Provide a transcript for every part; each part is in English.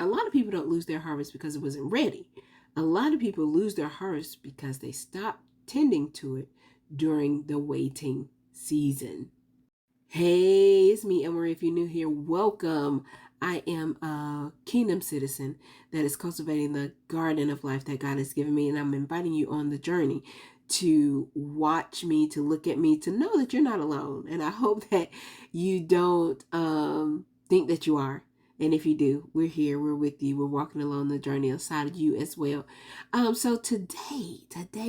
a lot of people don't lose their harvest because it wasn't ready. A lot of people lose their harvest because they stop tending to it during the waiting season. Hey, it's me, Emery. If you're new here, welcome. I am a kingdom citizen that is cultivating the garden of life that God has given me, and I'm inviting you on the journey to watch me, to look at me, to know that you're not alone. And I hope that you don't think that you are. And if you do, we're here, we're with you, we're walking along the journey alongside of you as well. So today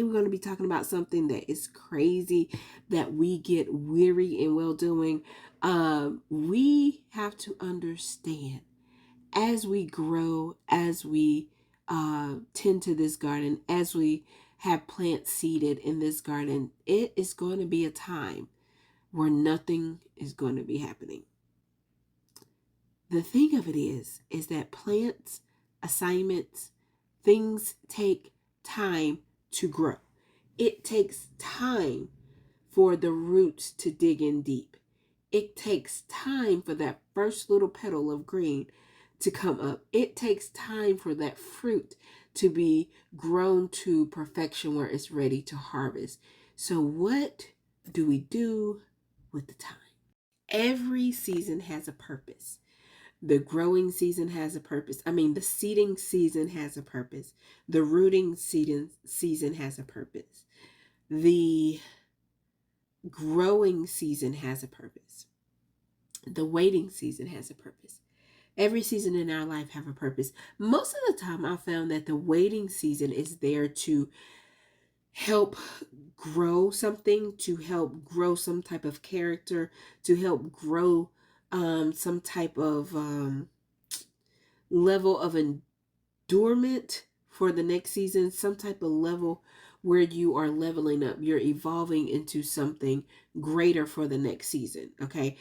we're going to be talking about something that is crazy, that we get weary in well doing. We have to understand as we grow, as we tend to this garden, as we have plants seeded in this garden, it is going to be a time where nothing is going to be happening. The thing of it is that plants, assignments, things take time to grow. It takes time for the roots to dig in deep. It takes time for that first little petal of green to come up. It takes time for that fruit to be grown to perfection where it's ready to harvest. So what do we do with the time? Every season has a purpose. The growing season has a purpose. The seeding season has a purpose. The rooting season has a purpose. The growing season has a purpose. The waiting season has a purpose. Every season in our life have a purpose. Most of the time I found that the waiting season is there to help grow something, to help grow some type of character, to help grow some type of level of endurement for the next season, some type of level where you are leveling up, you're evolving into something greater for the next season. Okay.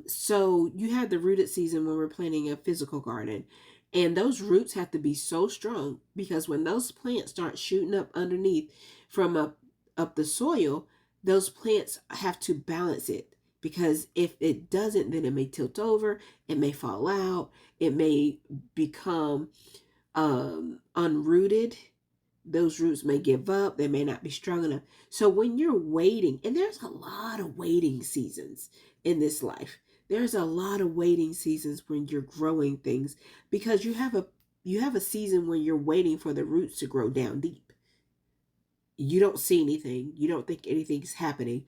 So you have the rooted season when we're planting a physical garden, and those roots have to be so strong, because when those plants start shooting up underneath from up the soil, those plants have to balance it. Because if it doesn't, then it may tilt over, it may fall out, it may become unrooted. Those roots may give up, they may not be strong enough. So when you're waiting, and there's a lot of waiting seasons in this life. There's a lot of waiting seasons when you're growing things, because you have a season when you're waiting for the roots to grow down deep. You don't see anything. You don't think anything's happening.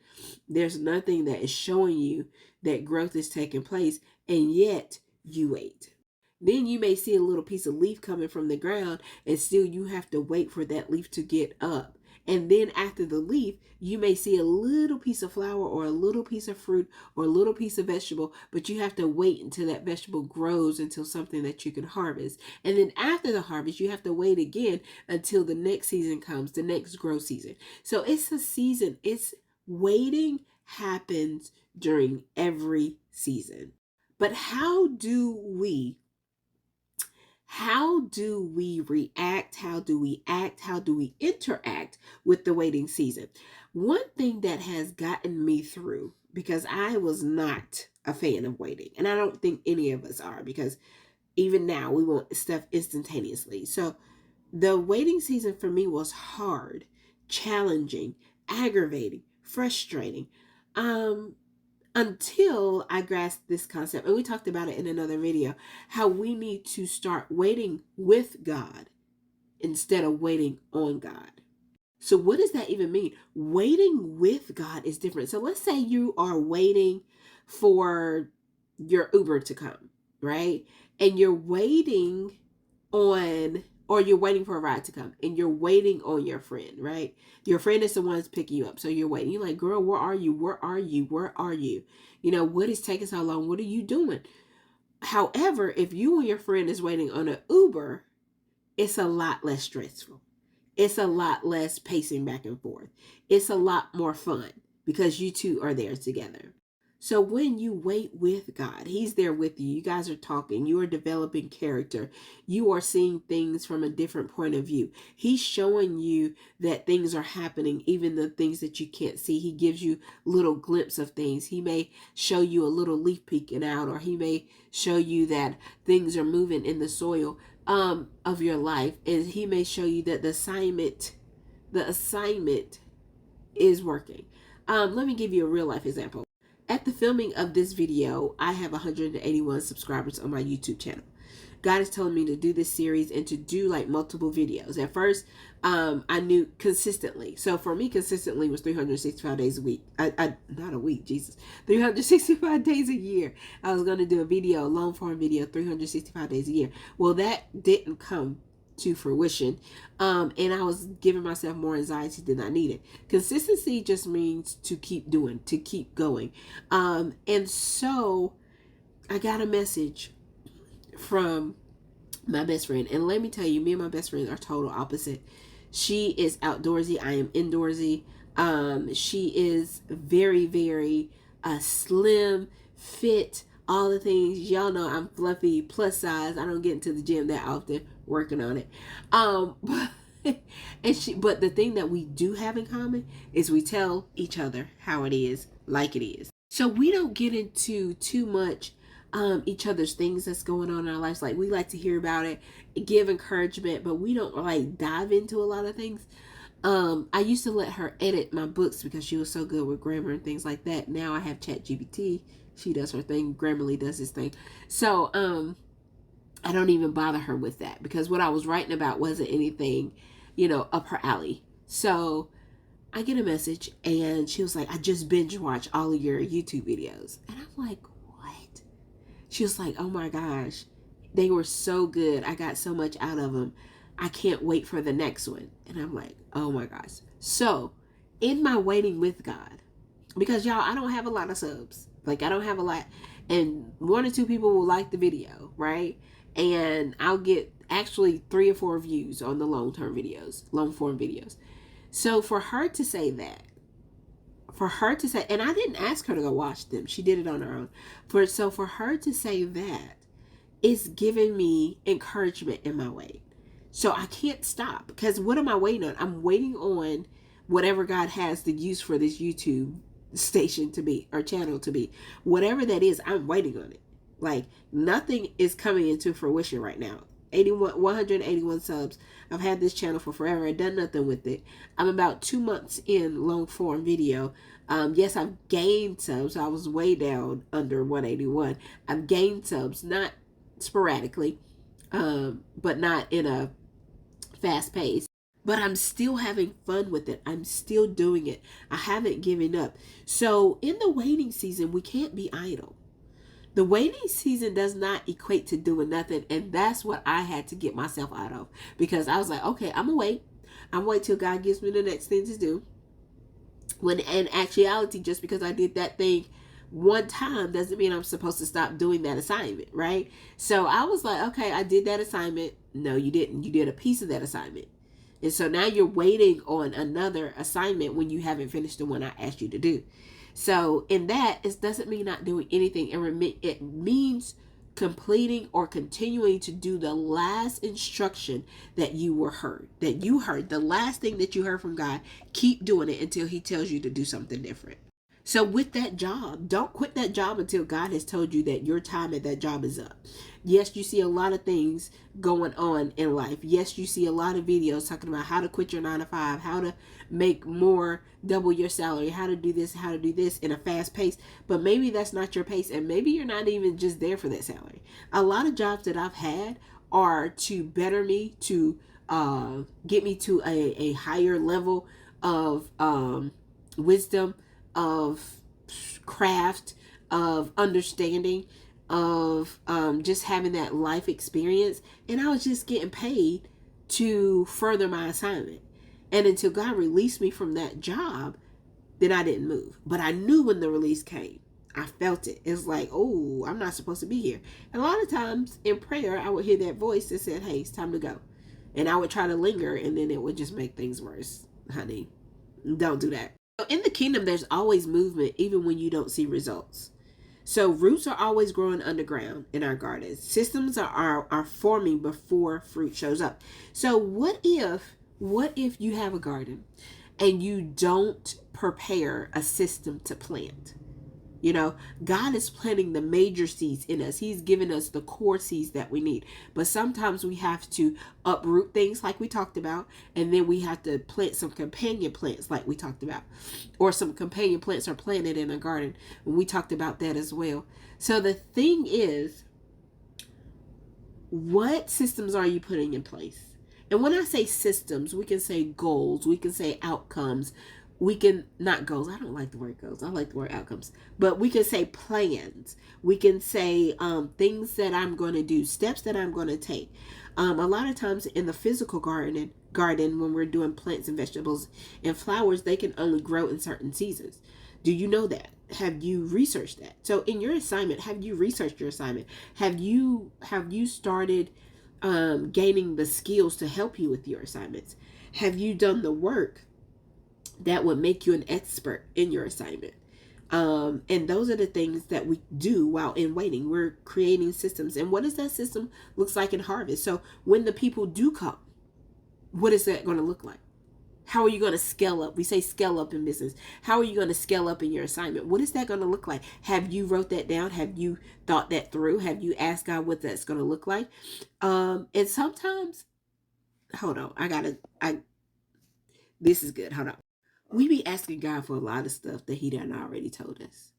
There's nothing that is showing you that growth is taking place, and yet you wait. Then you may see a little piece of leaf coming from the ground, and still you have to wait for that leaf to get up. And then after the leaf, you may see a little piece of flower or a little piece of fruit or a little piece of vegetable, but you have to wait until that vegetable grows into something that you can harvest. And then after the harvest, you have to wait again until the next season comes, the next growth season. So it's a season. It's waiting happens during every season. But how do we react? How do we act? How do we interact with the waiting season? One thing that has gotten me through, because I was not a fan of waiting, and I don't think any of us are, because even now we want stuff instantaneously. So the waiting season for me was hard, challenging, aggravating, frustrating. Until I grasped this concept, and we talked about it in another video, how we need to start waiting with God instead of waiting on God. So what does that even mean? Waiting with God is different. So let's say you are waiting for your Uber to come, right? And you're waiting on, or you're waiting for a ride to come, and you're waiting on your friend, right? Your friend is the one that's picking you up. So you're waiting. You're like, girl, where are you? Where are you? Where are you? What is taking so long? What are you doing? However, if you and your friend is waiting on an Uber, it's a lot less stressful. It's a lot less pacing back and forth. It's a lot more fun because you two are there together. So when you wait with God, He's there with you. You guys are talking. You are developing character. You are seeing things from a different point of view. He's showing you that things are happening, even the things that you can't see. He gives you little glimpse of things. He may show you a little leaf peeking out, or He may show you that things are moving in the soil of your life, and He may show you that the assignment is working. Let me give you a real life example. At the filming of this video, I have 181 subscribers on my YouTube channel. God is telling me to do this series and to do like multiple videos. At first, I knew consistently. So for me, consistently was 365 days a week. Not a week, Jesus. 365 days a year. I was going to do a video, a long form video, 365 days a year. Well, that didn't come to fruition. And I was giving myself more anxiety than I needed. Consistency just means to keep doing, to keep going. And so I got a message from my best friend. And let me tell you, me and my best friend are total opposite. She is outdoorsy. I am indoorsy. She is very, very slim, fit, all the things. Y'all know I'm fluffy, plus size. I don't get into the gym that often, working on it. But the thing that we do have in common is we tell each other how it is, like it is. So we don't get into too much each other's things that's going on in our lives. Like, we like to hear about it, give encouragement, but we don't like dive into a lot of things. I used to let her edit my books because she was so good with grammar and things like that. Now I have ChatGPT. She does her thing. Grammarly does his thing. So I don't even bother her with that, because what I was writing about wasn't anything, up her alley. So I get a message and she was like, I just binge watched all of your YouTube videos. And I'm like, what? She was like, oh my gosh, they were so good. I got so much out of them. I can't wait for the next one. And I'm like, oh my gosh. So in my waiting with God, because y'all, I don't have a lot of subs. Like, I don't have a lot. And 1 or 2 people will like the video, right? And I'll get actually 3 or 4 views on the long form videos. So for her to say that, and I didn't ask her to go watch them. She did it on her own. For her to say that is giving me encouragement in my wait. So I can't stop, because what am I waiting on? I'm waiting on whatever God has to use for this YouTube station to be, or channel to be. Whatever that is, I'm waiting on it. Like, nothing is coming into fruition right now. 181 subs. I've had this channel for forever. I've done nothing with it. I'm about 2 months in long form video. Yes, I've gained subs. I was way down under 181. I've gained subs, not sporadically, but not in a fast pace. But I'm still having fun with it. I'm still doing it. I haven't given up. So in the waiting season, we can't be idle. The waiting season does not equate to doing nothing. And that's what I had to get myself out of. Because I was like, okay, I'm going to wait. I'm going to wait till God gives me the next thing to do. When in actuality, just because I did that thing one time doesn't mean I'm supposed to stop doing that assignment, right? So I was like, okay, I did that assignment. No, you didn't. You did a piece of that assignment. And so now you're waiting on another assignment when you haven't finished the one I asked you to do. So in that, it doesn't mean not doing anything. It means completing or continuing to do the last instruction that you heard. The last thing that you heard from God. Keep doing it until He tells you to do something different. So with that job, don't quit that job until God has told you that your time at that job is up. Yes, you see a lot of things going on in life. Yes, you see a lot of videos talking about how to quit your 9 to 5, how to make more, double your salary, how to do this in a fast pace. But maybe that's not your pace, and maybe you're not even just there for that salary. A lot of jobs that I've had are to better me, to get me to a higher level of wisdom, of craft, of understanding, of just having that life experience. And I was just getting paid to further my assignment. And until God released me from that job, then I didn't move. But I knew when the release came. I felt it. It's like, oh, I'm not supposed to be here. And a lot of times in prayer, I would hear that voice that said, hey, it's time to go. And I would try to linger, and then it would just make things worse. Honey, don't do that. In the kingdom, there's always movement, even when you don't see results. So roots are always growing underground in our gardens. Systems are forming before fruit shows up. So what if you have a garden and you don't prepare a system to plant? You know, God is planting the major seeds in us. He's given us the core seeds that we need. But sometimes we have to uproot things like we talked about, and then we have to plant some companion plants like we talked about. Or some companion plants are planted in a garden. And we talked about that as well. So the thing is, what systems are you putting in place? And when I say systems, we can say goals, we can say outcomes, we can not goals. I don't like the word goals. I like the word outcomes. But we can say plans. We can say things that I'm going to do, steps that I'm going to take. A lot of times in the physical garden, when we're doing plants and vegetables and flowers, they can only grow in certain seasons. Do you know that? Have you researched that? So in your assignment, have you researched your assignment? Have you started gaining the skills to help you with your assignments? Have you done the work that would make you an expert in your assignment? And those are the things that we do while in waiting. We're creating systems. And what does that system looks like in harvest? So when the people do come, what is that going to look like? How are you going to scale up? We say scale up in business. How are you going to scale up in your assignment? What is that going to look like? Have you wrote that down? Have you thought that through? Have you asked God what that's going to look like? And sometimes, hold on, this is good. Hold on. We be asking God for a lot of stuff that he done already told us.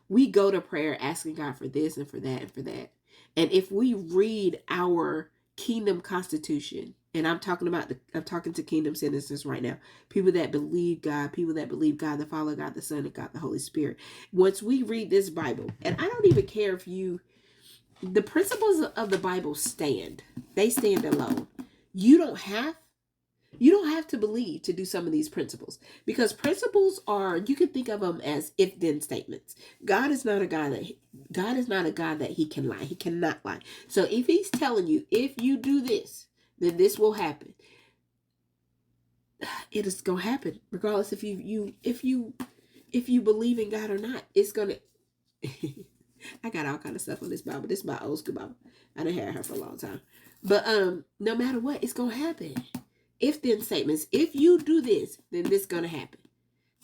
We go to prayer asking God for this and for that and for that. And if we read our kingdom constitution, and I'm talking to kingdom citizens right now, people that believe God, people that believe God the Father, God the Son, and God the Holy Spirit. Once we read this Bible, and I don't even care if the principles of the Bible stand. They stand alone. You don't have to believe to do some of these principles, because principles you can think of them as if then statements. God is not a God that he can lie. He cannot lie. So if he's telling you, if you do this, then this will happen, it is going to happen regardless if you believe in God or not. It's going to I got all kind of stuff on this Bible. This is my old school Bible. I done had her for a long time. But no matter what, it's going to happen. If then statements. If you do this, then this is going to happen.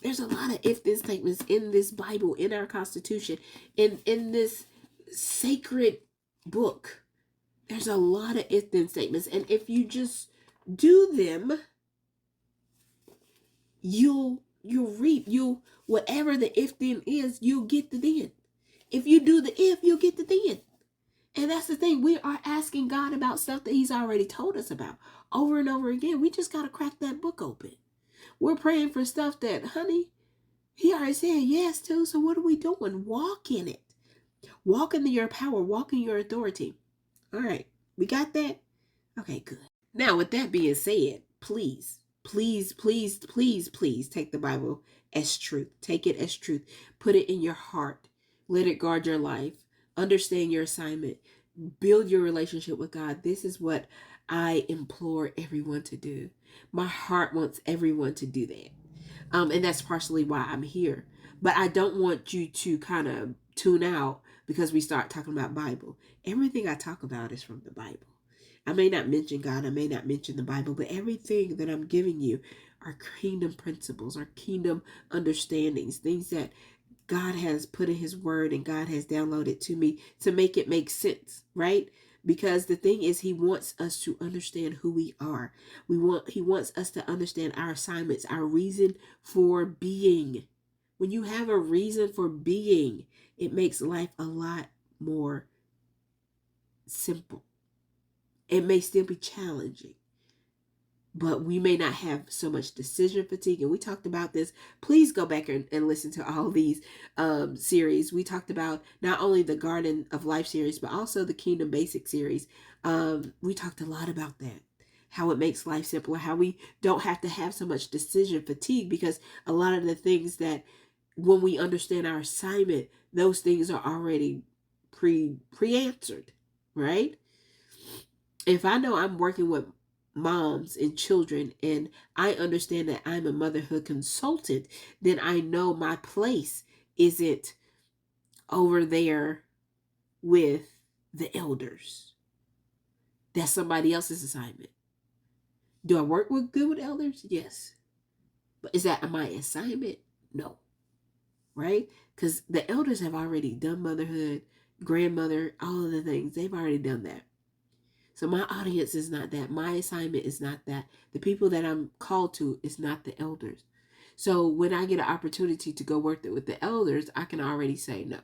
There's a lot of if then statements in this Bible, in our Constitution, in this sacred book. There's a lot of if then statements. And if you just do them, you'll reap. Whatever the if then is, you'll get the then. If you do the if, you'll get the then. And that's the thing. We are asking God about stuff that he's already told us about over and over again. We just got to crack that book open. We're praying for stuff that, honey, he already said yes to. So what are we doing? Walk in it. Walk in your power. Walk in your authority. All right. We got that? Okay, good. Now, with that being said, please take the Bible as truth. Take it as truth. Put it in your heart. Let it guard your life. Understand your assignment. Build your relationship with God. This is what I implore everyone to do. My heart wants everyone to do that. And that's partially why I'm here. But I don't want you to kind of tune out because we start talking about Bible. Everything I talk about is from the Bible. I may not mention God, I may not mention the Bible, but everything that I'm giving you are kingdom principles, are kingdom understandings, things that God has put in his word and God has downloaded to me to make it make sense, right? Because the thing is, he wants us to understand who we are. He wants us to understand our assignments, our reason for being. When you have a reason for being, it makes life a lot more simple. It may still be challenging, but we may not have so much decision fatigue. And we talked about this. Please go back and listen to all these series. We talked about not only the Garden of Life series, but also the Kingdom Basic series. We talked a lot about that, how it makes life simpler, how we don't have to have so much decision fatigue, because a lot of the things that when we understand our assignment, those things are already pre-answered, right? If I know I'm working with moms and children and I understand that I'm a motherhood consultant, then I know my place isn't over there with the elders. That's somebody else's assignment. Do I work with good with elders? Yes. But is that my assignment? No. Right? Because the elders have already done motherhood, grandmother, all of the things. They've already done that. So my audience is not that. My assignment is not that. The people that I'm called to is not the elders. So when I get an opportunity to go work with the elders, I can already say no.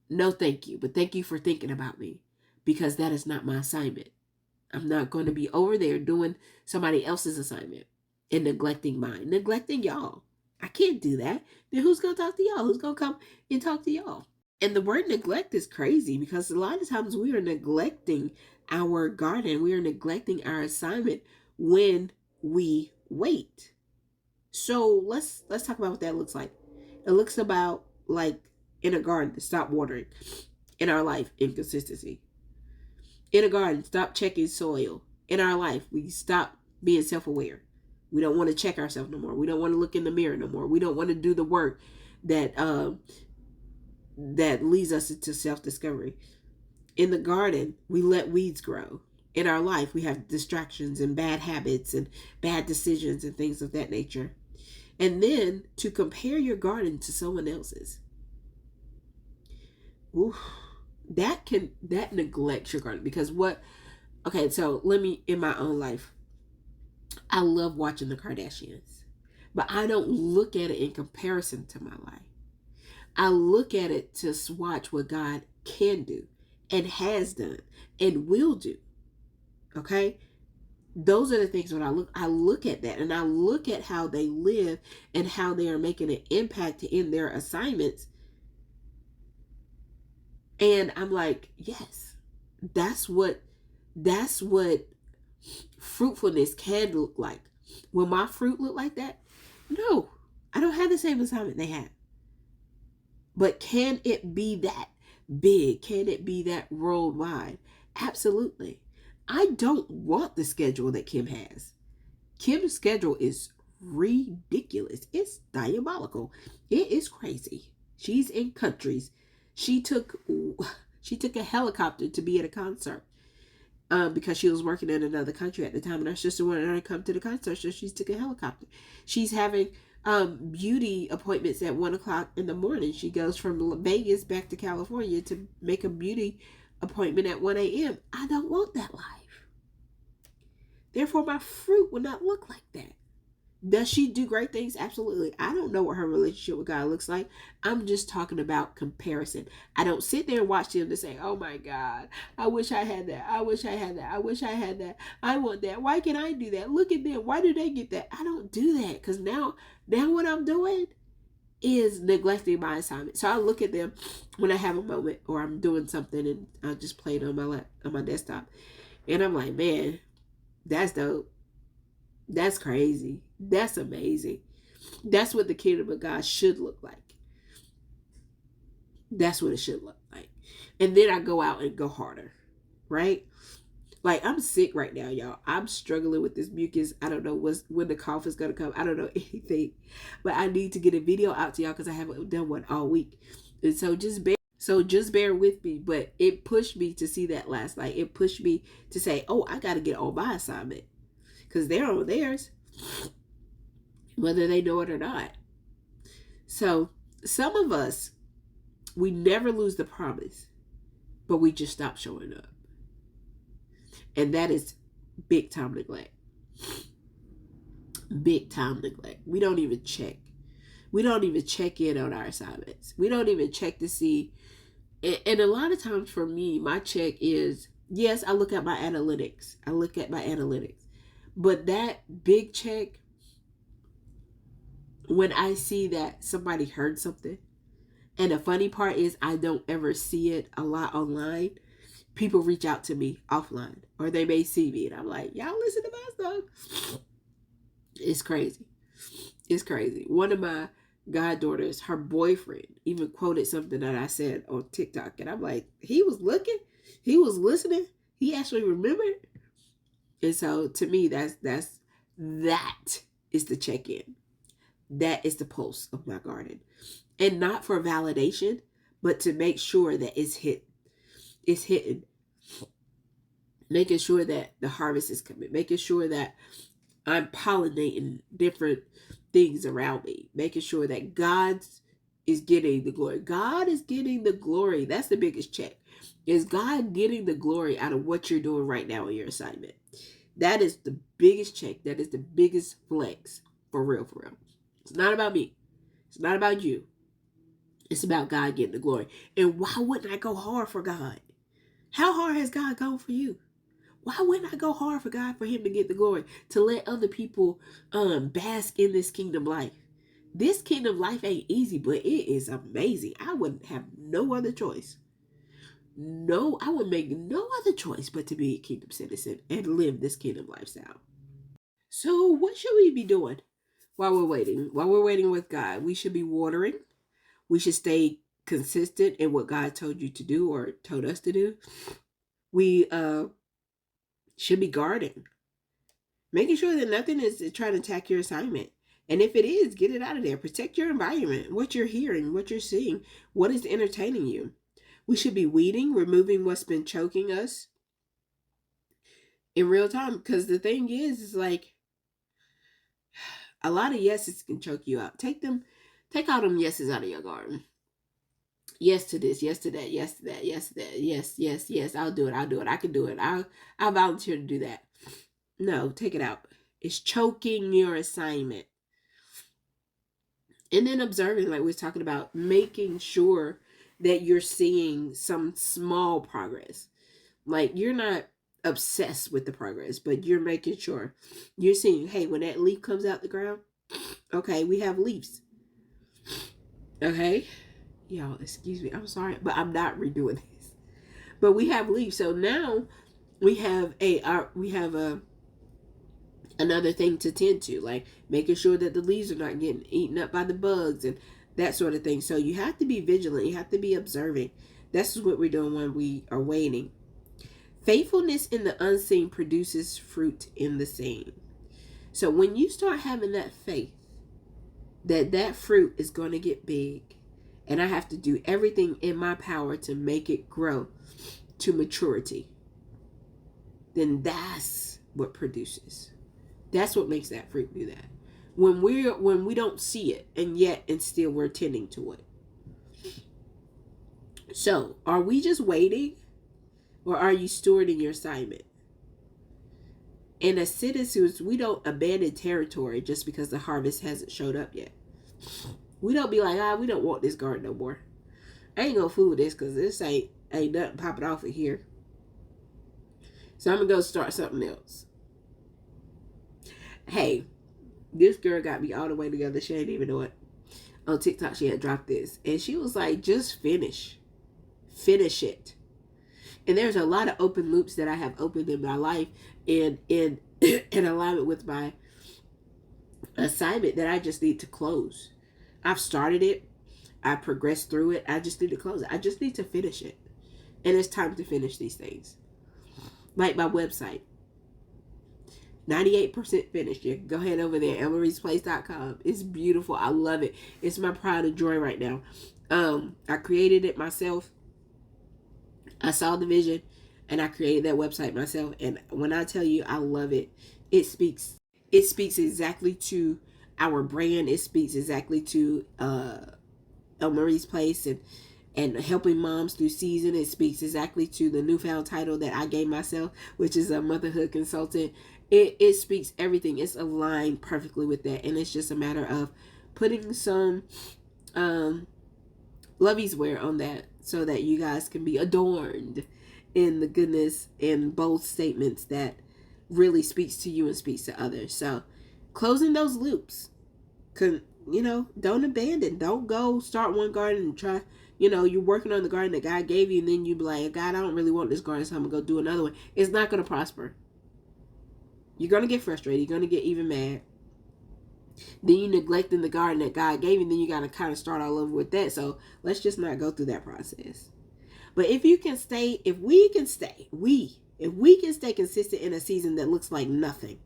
No, thank you. But thank you for thinking about me, because that is not my assignment. I'm not going to be over there doing somebody else's assignment and neglecting mine, neglecting y'all. I can't do that. Then who's going to talk to y'all? Who's going to come and talk to y'all? And the word neglect is crazy, because a lot of times we are neglecting our garden. We are neglecting our assignment when we wait. So let's talk about what that looks like. It looks about like in a garden to stop watering. In our life, inconsistency. In a garden, stop checking soil. In our life, we stop being self-aware. We don't want to check ourselves no more. We don't want to look in the mirror no more. We don't want to do the work that that leads us into self-discovery. In the garden, we let weeds grow. In our life, we have distractions and bad habits and bad decisions and things of that nature. And then to compare your garden to someone else's. Ooh, that neglects your garden, because so let me, in my own life, I love watching the Kardashians, but I don't look at it in comparison to my life. I look at it to watch what God can do and has done and will do. Okay? Those are the things when I look at that, and I look at how they live and how they are making an impact in their assignments. And I'm like, yes, that's what fruitfulness can look like. Will my fruit look like that? No, I don't have the same assignment they have. But can it be that big? Can it be that worldwide? Absolutely. I don't want the schedule that Kim has. Kim's schedule is ridiculous. It's diabolical. It is crazy. She's in countries. She took a helicopter to be at a concert because she was working in another country at the time, and her sister wanted her to come to the concert, so she took a helicopter. She's having beauty appointments at 1:00 in the morning. She goes from Vegas back to California to make a beauty appointment at 1 a.m. I don't want that life. Therefore, my fruit will not look like that. Does she do great things? Absolutely. I don't know what her relationship with God looks like. I'm just talking about comparison. I don't sit there and watch them to say, oh my God, I wish I had that. I wish I had that. I wish I had that. I want that. Why can't I do that? Look at them. Why do they get that? I don't do that, because now what I'm doing is neglecting my assignment. So I look at them when I have a moment or I'm doing something and I just play it on my desktop. And I'm like, man, that's dope. That's crazy. That's amazing. That's what the kingdom of God should look like. That's what it should look like. And then I go out and go harder, right? Like, I'm sick right now, y'all. I'm struggling with this mucus. I don't know when the cough is going to come. I don't know anything. But I need to get a video out to y'all because I haven't done one all week. And so just bear with me. But it pushed me to see that last night. It pushed me to say, oh, I got to get on my assignment. Because they're on theirs, whether they know it or not. So some of us, we never lose the promise, but we just stop showing up. And that is big time neglect. Big time neglect. We don't even check. We don't even check in on our assignments. We don't even check to see. And a lot of times for me, my check is, yes, I look at my analytics. But that big check, when I see that somebody heard something, and the funny part is I don't ever see it a lot online, people reach out to me offline, or they may see me, and I'm like, y'all listen to my stuff. It's crazy. It's crazy. One of my goddaughters, her boyfriend, even quoted something that I said on TikTok, and I'm like, he was looking, he was listening, he actually remembered. And so to me, that is the check-in. That is the pulse of my garden. And not for validation, but to make sure that it's hidden, making sure that the harvest is coming, making sure that I'm pollinating different things around me, making sure that God is getting the glory. God is getting the glory. That's the biggest check. Is God getting the glory out of what you're doing right now in your assignment? That is the biggest check. That is the biggest flex. For real, for real. It's not about me. It's not about you. It's about God getting the glory. And why wouldn't I go hard for God? How hard has God gone for you? Why wouldn't I go hard for God, for him to get the glory, to let other people bask in this kingdom life? This kingdom life ain't easy, but it is amazing. I wouldn't have no other choice. No, I would make no other choice but to be a kingdom citizen and live this kingdom lifestyle. So what should we be doing while we're waiting? While we're waiting with God, we should be watering. We should stay consistent in what God told you to do or told us to do. We should be guarding, making sure that nothing is trying to attack your assignment. And if it is, get it out of there. Protect your environment, what you're hearing, what you're seeing, what is entertaining you. We should be weeding, removing what's been choking us in real time. Because the thing is like a lot of yeses can choke you out. Take all them yeses out of your garden. Yes to this, yes to that, yes to that, yes to that, yes. I'll do it. I can do it. I'll volunteer to do that. No, take it out. It's choking your assignment. And then observing, like we was talking about, making sure that you're seeing some small progress. Like you're not obsessed with the progress, but you're making sure you're seeing, hey, when that leaf comes out the ground, okay, we have leaves. Okay. Y'all, excuse me. I'm sorry, but I'm not redoing this. But we have leaves. So now we have another thing to tend to, like making sure that the leaves are not getting eaten up by the bugs and that sort of thing. So you have to be vigilant. You have to be observing. That's what we're doing when we are waiting. Faithfulness in the unseen produces fruit in the seen. So when you start having that faith that fruit is going to get big, and I have to do everything in my power to make it grow to maturity, then that's what produces. That's what makes that fruit do that. When we don't see it, and still we're tending to it. So, are we just waiting, or are you stewarding your assignment? And as citizens, we don't abandon territory just because the harvest hasn't showed up yet. We don't be like, we don't want this garden no more. I ain't gonna fool with this because this ain't nothing popping off of here. So I'm gonna go start something else. Hey, this girl got me all the way together. She didn't even know it. On TikTok, she had dropped this. And she was like, just finish. Finish it. And there's a lot of open loops that I have opened in my life and in alignment with my assignment that I just need to close. I've started it. I progressed through it. I just need to close it. I just need to finish it. And it's time to finish these things. Like my website. 98% finished. You can go ahead over there, elmariesplace.com. It's beautiful. I love it. It's my pride and joy right now. I created it myself. I saw the vision and I created that website myself. And when I tell you I love it, it speaks exactly to our brand. It speaks exactly to El Marie's Place and helping moms through season. It speaks exactly to the newfound title that I gave myself, which is a motherhood consultant. It speaks everything. It's aligned perfectly with that. And it's just a matter of putting some lovey's wear on that so that you guys can be adorned in the goodness and bold statements that really speaks to you and speaks to others. So closing those loops. Don't abandon. Don't go start one garden and try, you're working on the garden that God gave you and then you be like, God, I don't really want this garden, so I'm going to go do another one. It's not going to prosper. You're going to get frustrated. You're going to get even mad. Then you neglecting the garden that God gave you, then you got to kind of start all over with that. So let's just not go through that process. But if we can stay consistent in a season that looks like nothing,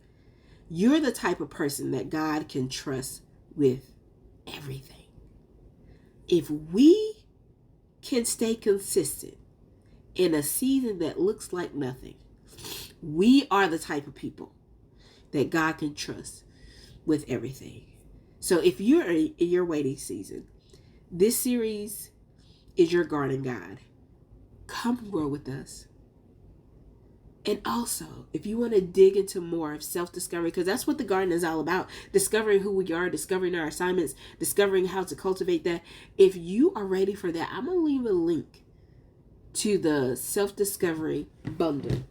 you're the type of person that God can trust with everything. If we can stay consistent in a season that looks like nothing. We are the type of people that God can trust with everything. So if you're in your waiting season, this series is your garden guide. Come grow with us. And also, if you want to dig into more of self-discovery, because that's what the garden is all about, discovering who we are, discovering our assignments, discovering how to cultivate that. If you are ready for that, I'm going to leave a link to the self-discovery bundle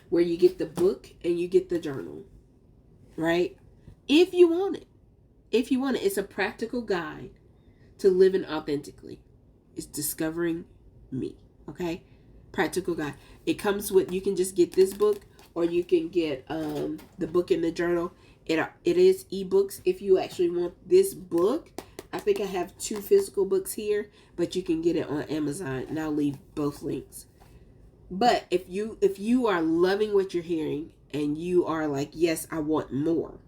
where you get the book and you get the journal, right? If you want it. If you want it, it's a practical guide to living authentically. It's discovering me, okay? Practical guide. It comes with, you can just get this book, or you can get the book and the journal. It is ebooks if you actually want this book. I think I have 2 physical books here, but you can get it on Amazon, and I'll leave both links. But if you are loving what you're hearing and you are like, yes, I want more,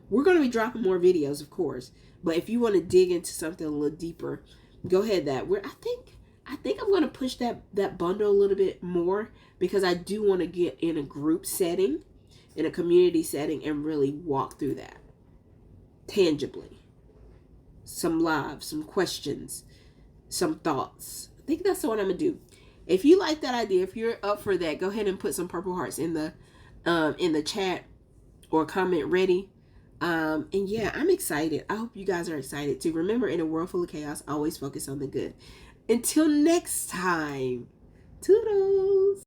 we're going to be dropping more videos, of course. But if you want to dig into something a little deeper, go ahead. I think I'm going to push that bundle a little bit more, because I do want to get in a group setting, in a community setting, and really walk through that tangibly. Some lives, some questions, some thoughts. I think that's what I'm going to do. If you like that idea, if you're up for that, go ahead and put some purple hearts in the chat, or comment ready. And yeah, I'm excited. I hope you guys are excited too. Remember, in a world full of chaos, always focus on the good. Until next time, toodles.